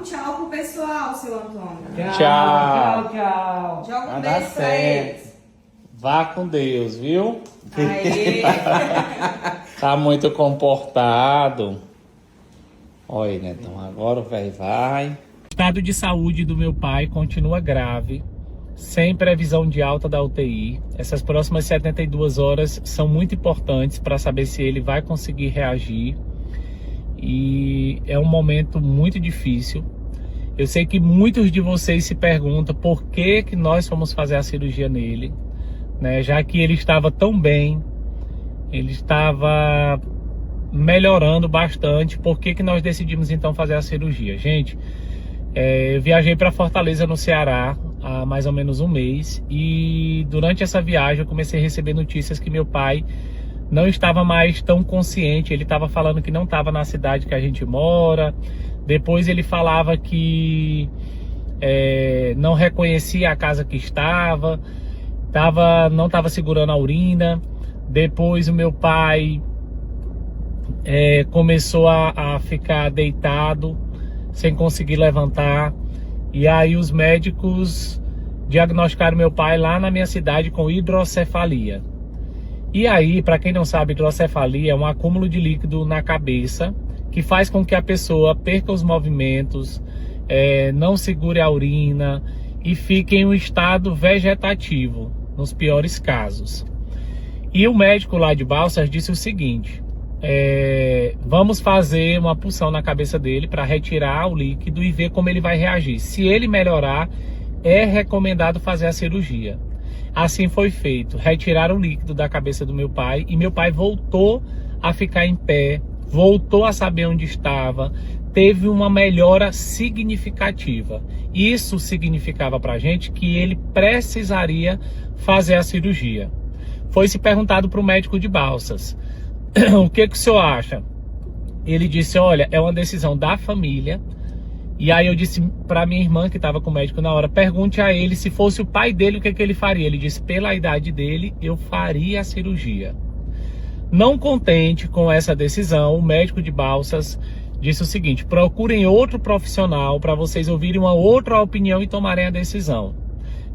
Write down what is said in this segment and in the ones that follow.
tchau pro pessoal, seu Antônio. Tchau. Joga um Vai dar beijo pra certo. eles. Vá com Deus, viu? Aê. Tá muito comportado. Olha, né? Então agora o velho vai. O estado de saúde do meu pai continua grave, sem previsão de alta da UTI. Essas próximas 72 horas são muito importantes para saber se ele vai conseguir reagir. E é um momento muito difícil. Eu sei que muitos de vocês se perguntam por que nós fomos fazer a cirurgia nele, né? Já que ele estava tão bem, ele estava melhorando bastante, por que nós decidimos então fazer a cirurgia? Gente, eu viajei para Fortaleza, no Ceará, há mais ou menos um mês, e durante essa viagem eu comecei a receber notícias que meu pai não estava mais tão consciente. Ele estava falando que não estava na cidade que a gente mora. Depois ele falava que não reconhecia a casa que estava, não estava segurando a urina. Depois o meu pai começou a ficar deitado, sem conseguir levantar. E aí os médicos diagnosticaram meu pai lá na minha cidade com hidrocefalia. E aí, para quem não sabe, hidrocefalia é um acúmulo de líquido na cabeça que faz com que a pessoa perca os movimentos, não segure a urina e fique em um estado vegetativo, nos piores casos. E o médico lá de Balsas disse o seguinte: vamos fazer uma punção na cabeça dele para retirar o líquido e ver como ele vai reagir. Se ele melhorar, é recomendado fazer a cirurgia. Assim foi feito. Retiraram o líquido da cabeça do meu pai e meu pai voltou a ficar em pé, voltou a saber onde estava, teve uma melhora significativa. Isso significava pra gente que ele precisaria fazer a cirurgia. Foi se perguntado para o médico de Balsas: o que o senhor acha? Ele disse: olha, é uma decisão da família. E aí eu disse para minha irmã, que estava com o médico na hora: pergunte a ele, se fosse o pai dele, o que ele faria. Ele disse: pela idade dele, eu faria a cirurgia. Não contente com essa decisão, o médico de Balsas disse o seguinte: procurem outro profissional para vocês ouvirem uma outra opinião e tomarem a decisão.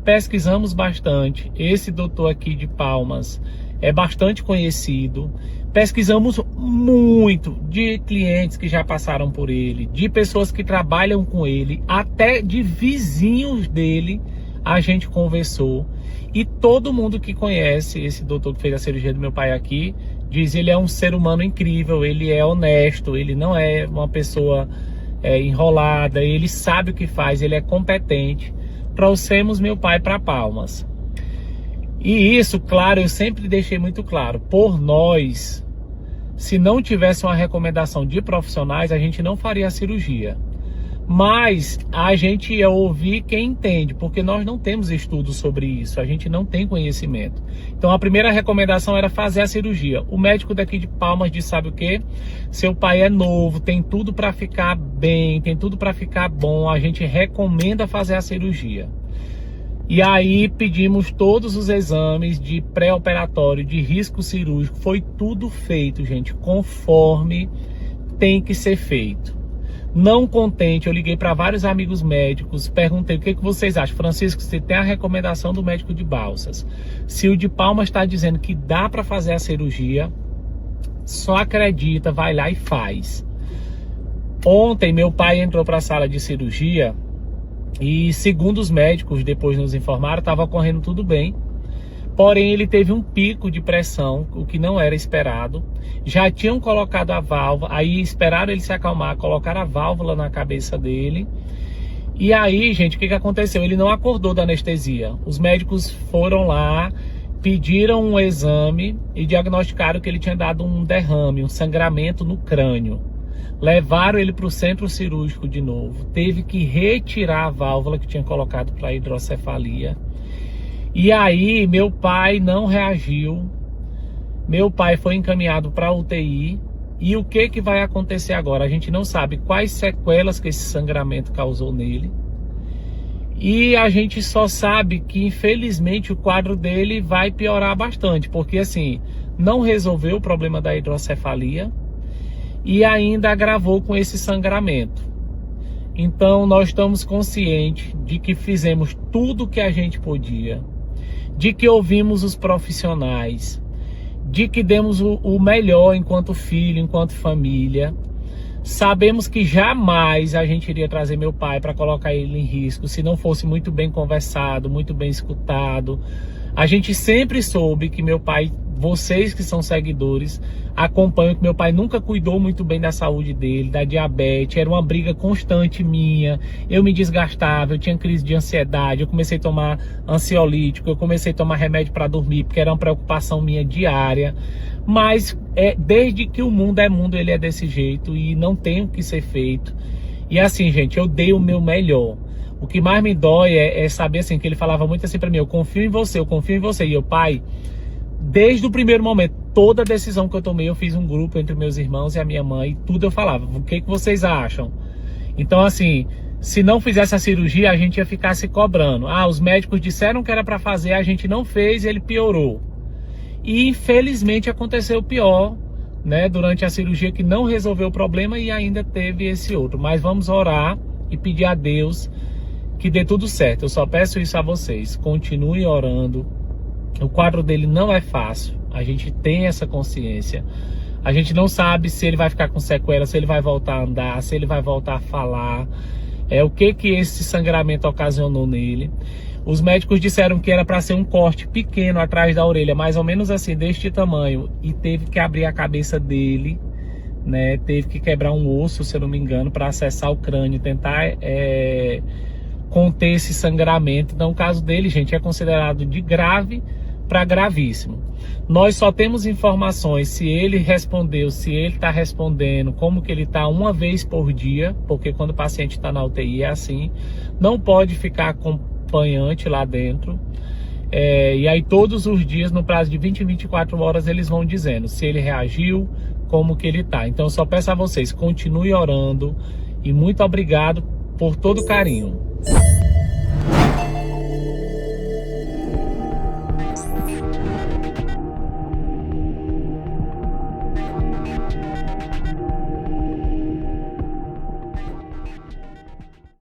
Pesquisamos bastante. Esse doutor aqui de Palmas é bastante conhecido. Pesquisamos muito de clientes que já passaram por ele, de pessoas que trabalham com ele, até de vizinhos dele a gente conversou. E todo mundo que conhece esse doutor que fez a cirurgia do meu pai aqui diz: ele é um ser humano incrível, ele é honesto, ele não é uma pessoa enrolada, ele sabe o que faz, ele é competente. Trouxemos meu pai para Palmas. E isso, claro, eu sempre deixei muito claro, por nós, se não tivesse uma recomendação de profissionais, a gente não faria a cirurgia. Mas a gente ia ouvir quem entende, porque nós não temos estudo sobre isso, a gente não tem conhecimento. Então a primeira recomendação era fazer a cirurgia. O médico daqui de Palmas disse: sabe o quê? Seu pai é novo, tem tudo para ficar bem, tem tudo para ficar bom, a gente recomenda fazer a cirurgia. E aí pedimos todos os exames de pré-operatório, de risco cirúrgico, foi tudo feito, gente, conforme tem que ser feito. Não contente, eu liguei para vários amigos médicos, perguntei: o que vocês acham? Francisco, você tem a recomendação do médico de Balsas. Se o de Palmas está dizendo que dá para fazer a cirurgia, só acredita, vai lá e faz. Ontem meu pai entrou para a sala de cirurgia e, segundo os médicos depois nos informaram, estava ocorrendo tudo bem. Porém, ele teve um pico de pressão, o que não era esperado. Já tinham colocado a válvula, aí esperaram ele se acalmar, colocaram a válvula na cabeça dele. E aí, gente, o que aconteceu? Ele não acordou da anestesia. Os médicos foram lá, pediram um exame e diagnosticaram que ele tinha dado um derrame, um sangramento no crânio. Levaram ele para o centro cirúrgico de novo. Teve que retirar a válvula que tinha colocado para a hidrocefalia. E aí meu pai não reagiu. Meu pai foi encaminhado para a UTI. E o que vai acontecer agora? A gente não sabe quais sequelas que esse sangramento causou nele. E a gente só sabe que, infelizmente, o quadro dele vai piorar bastante. Porque, assim, não resolveu o problema da hidrocefalia e ainda agravou com esse sangramento. Então nós estamos conscientes de que fizemos tudo o que a gente podia, de que ouvimos os profissionais, de que demos o melhor enquanto filho, enquanto família. Sabemos que jamais a gente iria trazer meu pai para colocar ele em risco se não fosse muito bem conversado, muito bem escutado. A gente sempre soube que meu pai, vocês que são seguidores, acompanham que meu pai nunca cuidou muito bem da saúde dele, da diabetes. Era uma briga constante minha. Eu me desgastava, eu tinha crise de ansiedade, eu comecei a tomar ansiolítico, eu comecei a tomar remédio para dormir, porque era uma preocupação minha diária. Mas desde que o mundo é mundo, ele é desse jeito e não tem o que ser feito. E assim, gente, eu dei o meu melhor. O que mais me dói é saber assim, que ele falava muito assim para mim: eu confio em você, eu confio em você. E eu, pai, desde o primeiro momento, toda decisão que eu tomei, eu fiz um grupo entre meus irmãos e a minha mãe, e tudo eu falava: o que vocês acham? Então assim, se não fizesse a cirurgia, a gente ia ficar se cobrando. Ah, os médicos disseram que era para fazer, a gente não fez e ele piorou. E infelizmente aconteceu o pior, né, durante a cirurgia, que não resolveu o problema e ainda teve esse outro. Mas vamos orar e pedir a Deus que dê tudo certo. Eu só peço isso a vocês: continue orando. O quadro dele não é fácil, a gente tem essa consciência. A gente não sabe se ele vai ficar com sequela, se ele vai voltar a andar, se ele vai voltar a falar, o que esse sangramento ocasionou nele. Os médicos disseram que era para ser um corte pequeno atrás da orelha, mais ou menos assim, deste tamanho, e teve que abrir a cabeça dele, né? Teve que quebrar um osso, se eu não me engano, para acessar o crânio, tentar conter esse sangramento. Então o caso dele, gente, é considerado de grave para gravíssimo. Nós só temos informações se ele respondeu, se ele está respondendo, como que ele está, uma vez por dia, porque quando o paciente está na UTI é assim, não pode ficar acompanhante lá dentro. E aí todos os dias, no prazo de 20 e 24 horas, eles vão dizendo se ele reagiu, como que ele está. Então eu só peço a vocês, continue orando, e muito obrigado por todo o carinho.